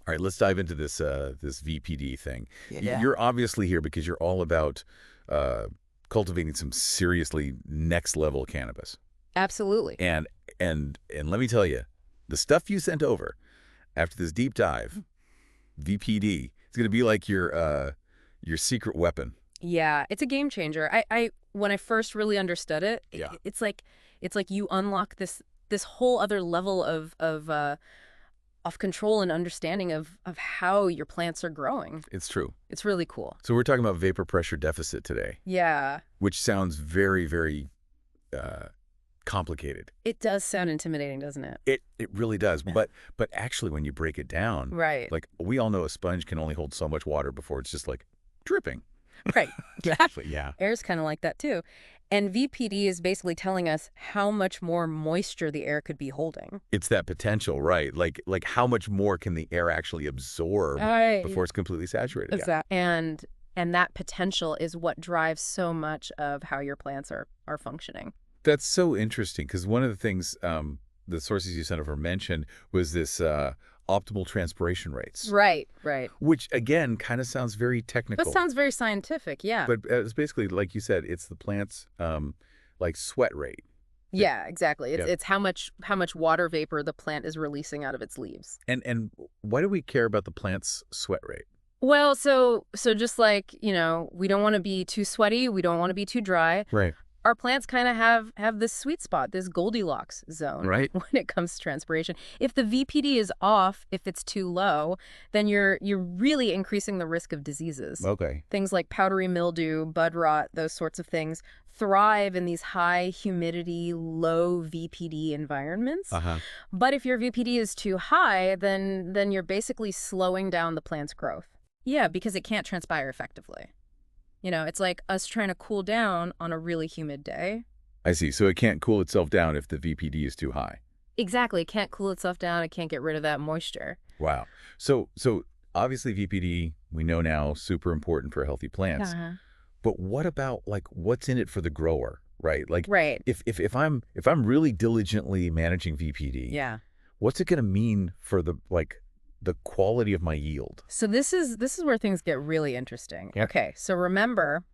All right, let's dive into this VPD thing. Yeah. You're obviously here because you're all about uh, cultivating some seriously next level cannabis. Absolutely. And and let me tell you, the stuff you sent over after this deep dive, VPD, is going to be like your secret weapon. Yeah, it's a game changer. I when I first really understood it, Yeah, it's like you unlock this whole other level of control and understanding of how your plants are growing. it's true. It's really cool. So we're talking about vapor pressure deficit today, Yeah, which sounds very, very uh, complicated. it does sound intimidating, doesn't it? It really does. But actually, when you break it down, Right. like we all know, a sponge can only hold so much water before it's just like dripping. Right. Exactly. Yeah. Air's kind of like that too. And VPD is basically telling us how much more moisture the air could be holding. It's that potential, right? Like how much more can the air actually absorb Right. before it's completely saturated? Yeah. Exactly. And that potential is what drives so much of how your plants are functioning. That's so interesting because one of the things the sources you sent over mentioned was this optimal transpiration rates, Right, right. which again kind of sounds very That technical. sounds very scientific, yeah. But it's basically, like you said, it's the plant's like sweat rate. Yeah, exactly. It's Yeah. it's how much water vapor the plant is releasing out of its leaves. And why do we care about the plant's sweat rate? Well, so just like, we don't want to be too sweaty, we don't want to be too dry. Right. Our plants kind of have this sweet spot, this Goldilocks zone Right. when it comes to transpiration. If the VPD is off, if it's too low, then you're really increasing the risk of diseases. Okay. Things like powdery mildew, bud rot, those sorts of things thrive in these high humidity, low VPD environments. Uh-huh. But if your VPD is too high, then you're basically slowing down the plant's growth. Yeah, because it can't transpire effectively. It's like us trying to cool down on a really humid day. I see. So it can't cool itself down if the VPD is too high. Exactly. It can't cool itself down. It can't get rid of that moisture. Wow. So obviously VPD, we know now, super important for healthy plants. Uh-huh. But what about like what's in it for the grower, right? Like Right. if I'm really diligently managing VPD, Yeah. what's it going to mean for the quality of my yield? So this is where things get really interesting. Yeah. Okay. So remember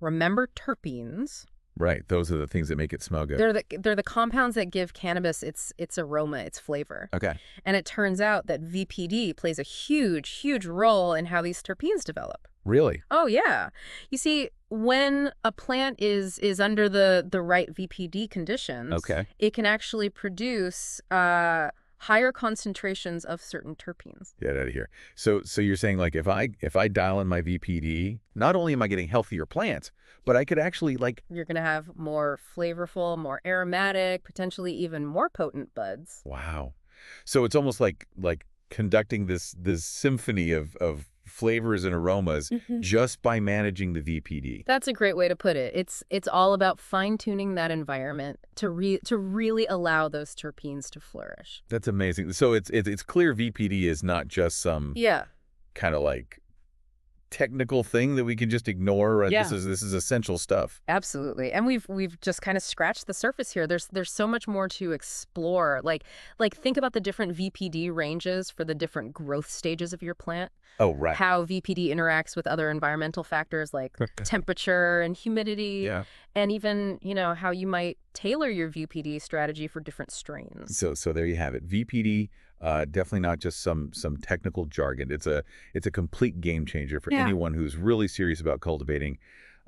terpenes. Right. Those are the things that make it smell good. They're the compounds that give cannabis its aroma, its flavor. Okay. And it turns out that VPD plays a huge role in how these terpenes develop. Really? Oh, yeah. You see, when a plant is under the right VPD conditions, Okay. it can actually produce higher concentrations of certain terpenes. Get out of here. So you're saying like if I dial in my VPD, not only am I getting healthier plants, but I could actually You're going to have more flavorful, more aromatic, potentially even more potent buds. wow. So it's almost like conducting this symphony of flavors and aromas just by managing the VPD. That's a great way to put it. It's all about fine-tuning that environment to really allow those terpenes to flourish. That's amazing. So it's clear VPD is not just some Yeah. kind of like technical thing that we can just ignore. Right? Yeah. This is essential stuff. Absolutely. And we've just kind of scratched the surface here. There's so much more to explore. Like think about the different VPD ranges for the different growth stages of your plant. Oh, right. How VPD interacts with other environmental factors like temperature and humidity. Yeah. And even, how you might tailor your VPD strategy for different strains. So there you have it. VPD, definitely not just some technical jargon. It's a complete game changer for anyone who's really serious about cultivating,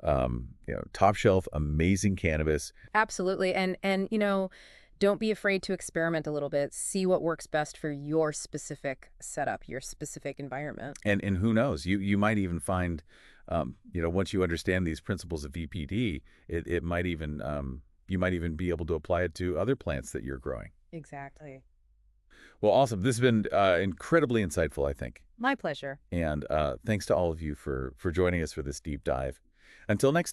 top shelf, amazing cannabis. Absolutely. And don't be afraid to experiment a little bit. See what works best for your specific setup, your specific environment. And who knows, you might even find, once you understand these principles of VPD, it might even you might even be able to apply it to other plants that you're growing. Exactly. Well, awesome. This has been incredibly insightful, I think. My pleasure. And thanks to all of you for joining us for this deep dive. Until next time.